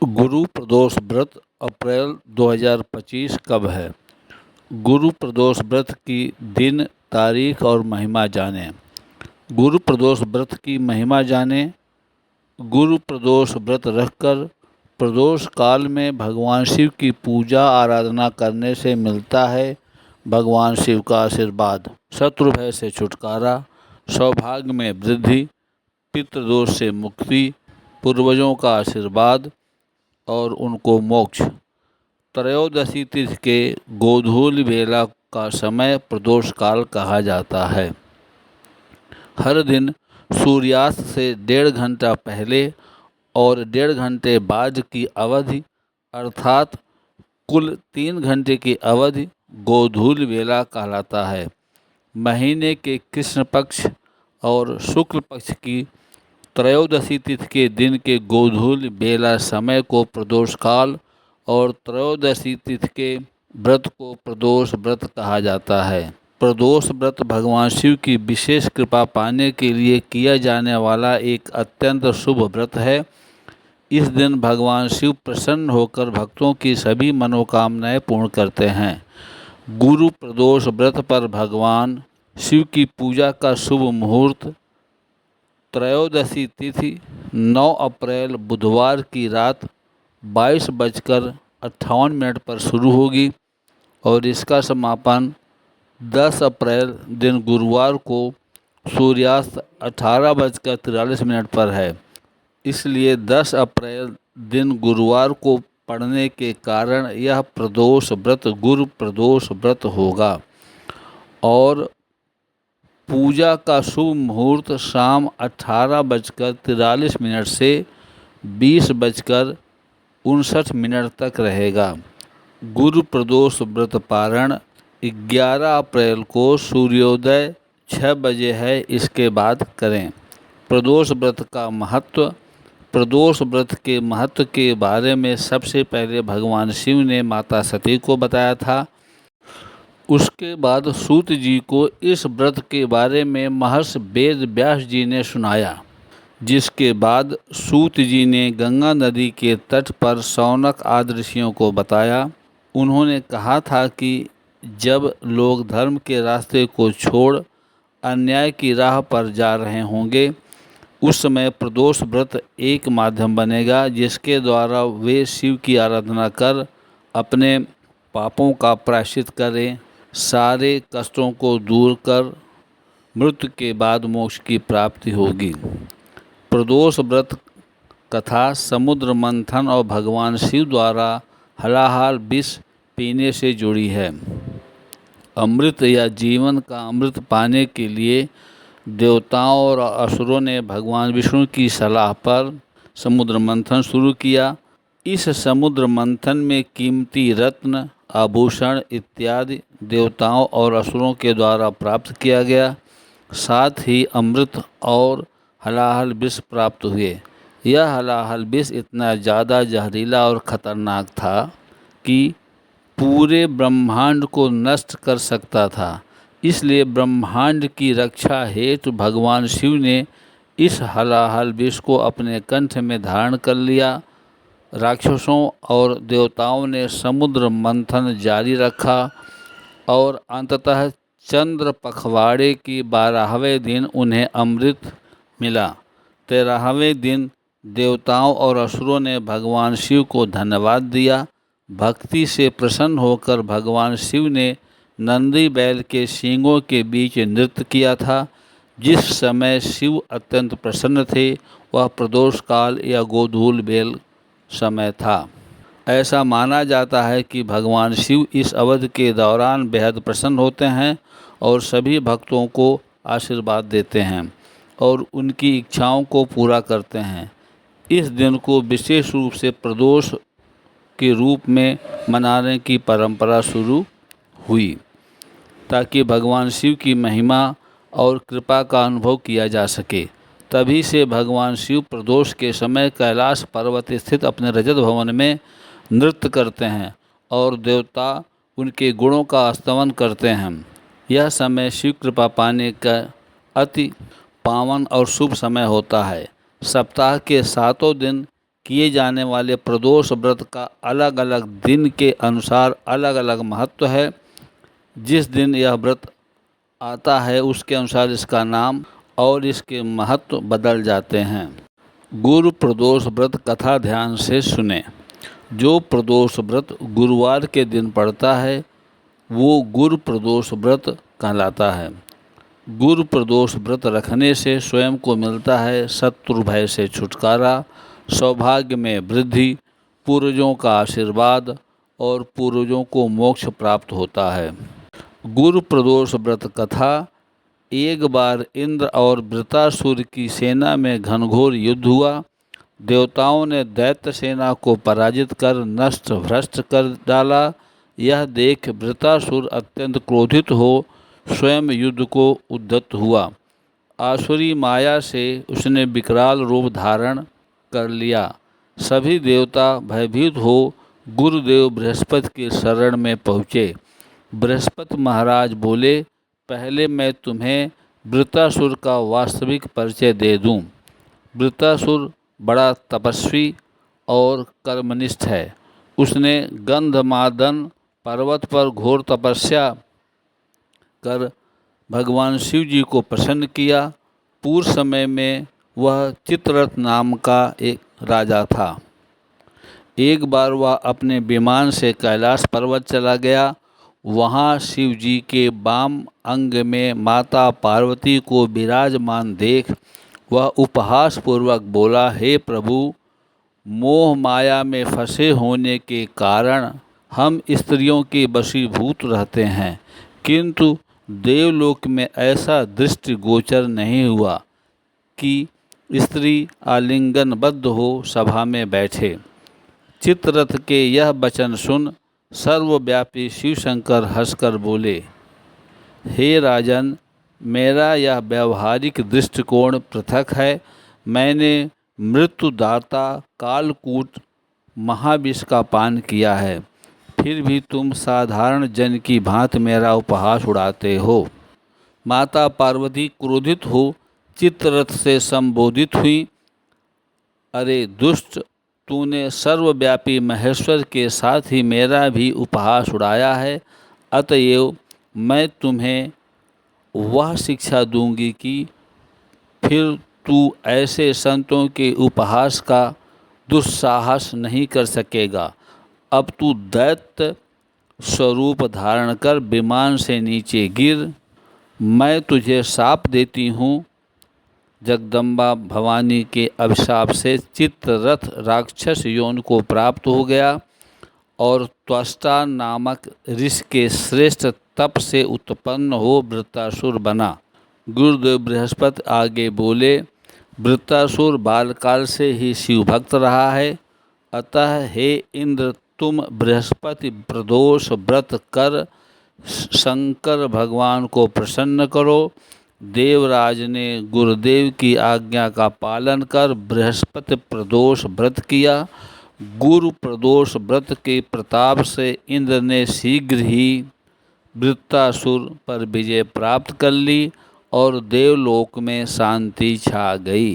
गुरु प्रदोष व्रत अप्रैल 2025 कब है? गुरु प्रदोष व्रत की दिन, तारीख और महिमा जानें। गुरु प्रदोष व्रत की महिमा जानें। गुरु प्रदोष व्रत रखकर प्रदोष काल में भगवान शिव की पूजा आराधना करने से मिलता है भगवान शिव का आशीर्वाद, शत्रु भय से छुटकारा, सौभाग्य में वृद्धि, पितृदोष से मुक्ति, पूर्वजों का आशीर्वाद और उनको मोक्ष। त्रयोदशी तिथि के गोधूल बेला का समय प्रदोष काल कहा जाता है। हर दिन सूर्यास्त से 1.5 घंटा पहले और 1.5 घंटे बाद की अवधि अर्थात कुल 3 घंटे की अवधि गोधूल बेला कहलाता है। महीने के कृष्ण पक्ष और शुक्ल पक्ष की त्रयोदशी तिथि के दिन के गोधूल बेला समय को प्रदोष काल और त्रयोदशी तिथि के व्रत को प्रदोष व्रत कहा जाता है। प्रदोष व्रत भगवान शिव की विशेष कृपा पाने के लिए किया जाने वाला एक अत्यंत शुभ व्रत है। इस दिन भगवान शिव प्रसन्न होकर भक्तों की सभी मनोकामनाएं पूर्ण करते हैं। गुरु प्रदोष व्रत पर भगवान शिव की पूजा का शुभ मुहूर्त त्रयोदशी तिथि 9 अप्रैल बुधवार की रात 22:58 पर शुरू होगी और इसका समापन 10 अप्रैल दिन गुरुवार को सूर्यास्त 18:43 पर है। इसलिए 10 अप्रैल दिन गुरुवार को पड़ने के कारण यह प्रदोष व्रत गुरु प्रदोष व्रत होगा और पूजा का शुभ मुहूर्त शाम 18:43 से 20:59 तक रहेगा। गुरु प्रदोष व्रत पारण 11 अप्रैल को सूर्योदय 6 बजे है, इसके बाद करें। प्रदोष व्रत का महत्व। प्रदोष व्रत के महत्व के बारे में सबसे पहले भगवान शिव ने माता सती को बताया था। उसके बाद सूत जी को इस व्रत के बारे में महर्षि वेद व्यास जी ने सुनाया, जिसके बाद सूत जी ने गंगा नदी के तट पर शौनक आदि ऋषियों को बताया। उन्होंने कहा था कि जब लोग धर्म के रास्ते को छोड़ अन्याय की राह पर जा रहे होंगे, उस समय प्रदोष व्रत एक माध्यम बनेगा जिसके द्वारा वे शिव की आराधना कर अपने पापों का प्रायश्चित करें, सारे कष्टों को दूर कर मृत्यु के बाद मोक्ष की प्राप्ति होगी। प्रदोष व्रत कथा समुद्र मंथन और भगवान शिव द्वारा हलाहल विष पीने से जुड़ी है। अमृत या जीवन का अमृत पाने के लिए देवताओं और असुरों ने भगवान विष्णु की सलाह पर समुद्र मंथन शुरू किया। इस समुद्र मंथन में कीमती रत्न, आभूषण इत्यादि देवताओं और असुरों के द्वारा प्राप्त किया गया। साथ ही अमृत और हलाहल विष प्राप्त हुए। यह हलाहल विष इतना ज़्यादा जहरीला और ख़तरनाक था कि पूरे ब्रह्मांड को नष्ट कर सकता था। इसलिए ब्रह्मांड की रक्षा हेतु भगवान शिव ने इस हलाहल विष को अपने कंठ में धारण कर लिया। राक्षसों और देवताओं ने समुद्र मंथन जारी रखा और अंततः चंद्र पखवाड़े की 12वें दिन उन्हें अमृत मिला। 13वें दिन देवताओं और असुरों ने भगवान शिव को धन्यवाद दिया। भक्ति से प्रसन्न होकर भगवान शिव ने नंदी बैल के सींगों के बीच नृत्य किया था। जिस समय शिव अत्यंत प्रसन्न थे वह प्रदोष काल या गोधूल बेल समय था। ऐसा माना जाता है कि भगवान शिव इस अवधि के दौरान बेहद प्रसन्न होते हैं और सभी भक्तों को आशीर्वाद देते हैं और उनकी इच्छाओं को पूरा करते हैं। इस दिन को विशेष रूप से प्रदोष के रूप में मनाने की परंपरा शुरू हुई ताकि भगवान शिव की महिमा और कृपा का अनुभव किया जा सके। तभी से भगवान शिव प्रदोष के समय कैलाश पर्वत स्थित अपने रजत भवन में नृत्य करते हैं और देवता उनके गुणों का स्तवन करते हैं। यह समय शिव कृपा पाने का अति पावन और शुभ समय होता है। सप्ताह के 7 दिन किए जाने वाले प्रदोष व्रत का अलग अलग दिन के अनुसार अलग अलग महत्व है। जिस दिन यह व्रत आता है उसके अनुसार इसका नाम और इसके महत्व बदल जाते हैं। गुरु प्रदोष व्रत कथा ध्यान से सुने। जो प्रदोष व्रत गुरुवार के दिन पड़ता है वो गुरु प्रदोष व्रत कहलाता है। गुरु प्रदोष व्रत रखने से स्वयं को मिलता है शत्रु भय से छुटकारा, सौभाग्य में वृद्धि, पूर्वजों का आशीर्वाद और पूर्वजों को मोक्ष प्राप्त होता है। गुरु प्रदोष व्रत कथा। एक बार इंद्र और वृत्रासुर की सेना में घनघोर युद्ध हुआ। देवताओं ने दैत्य सेना को पराजित कर नष्ट भ्रष्ट कर डाला। यह देख वृत्रासुर अत्यंत क्रोधित हो स्वयं युद्ध को उद्यत हुआ। आसुरी माया से उसने विकराल रूप धारण कर लिया। सभी देवता भयभीत हो गुरुदेव बृहस्पति के शरण में पहुँचे। बृहस्पति महाराज बोले, पहले मैं तुम्हें वृत्रासुर का वास्तविक परिचय दे दूं। वृत्रासुर बड़ा तपस्वी और कर्मनिष्ठ है। उसने गंधमादन पर्वत पर घोर तपस्या कर भगवान शिव जी को प्रसन्न किया। पूर्व समय में वह चित्ररथ नाम का एक राजा था। एक बार वह अपने विमान से कैलाश पर्वत चला गया। वहाँ शिव जी के वाम अंग में माता पार्वती को विराजमान देख वह उपहास पूर्वक बोला, हे प्रभु, मोह माया में फंसे होने के कारण हम स्त्रियों के वशीभूत रहते हैं, किंतु देवलोक में ऐसा दृष्टि गोचर नहीं हुआ कि स्त्री आलिंगनबद्ध हो सभा में बैठे। चित्ररथ के यह वचन सुन सर्वव्यापी शिवशंकर हंसकर बोले, हे राजन, मेरा यह व्यवहारिक दृष्टिकोण पृथक है। मैंने मृत्युदाता कालकूट महाविष का पान किया है, फिर भी तुम साधारण जन की भांति मेरा उपहास उड़ाते हो। माता पार्वती क्रोधित हो चित्ररथ से संबोधित हुई, अरे दुष्ट, तूने सर्वव्यापी महेश्वर के साथ ही मेरा भी उपहास उड़ाया है। अतएव मैं तुम्हें वह शिक्षा दूंगी कि फिर तू ऐसे संतों के उपहास का दुस्साहस नहीं कर सकेगा। अब तू दैत्य स्वरूप धारण कर विमान से नीचे गिर। मैं तुझे शाप देती हूँ। जगदम्बा भवानी के अभिशाप से चित्ररथ राक्षस योनि को प्राप्त हो गया और त्वष्टा नामक ऋषि के श्रेष्ठ तप से उत्पन्न हो वृत्रासुर बना। गुरुदेव बृहस्पति आगे बोले, वृत्रासुर बालकाल से ही शिव भक्त रहा है, अतः हे इंद्र, तुम बृहस्पति प्रदोष व्रत कर शंकर भगवान को प्रसन्न करो। देवराज ने गुरुदेव की आज्ञा का पालन कर बृहस्पति प्रदोष व्रत किया। गुरु प्रदोष व्रत के प्रताप से इंद्र ने शीघ्र ही वृत्रासुर पर विजय प्राप्त कर ली और देवलोक में शांति छा गई।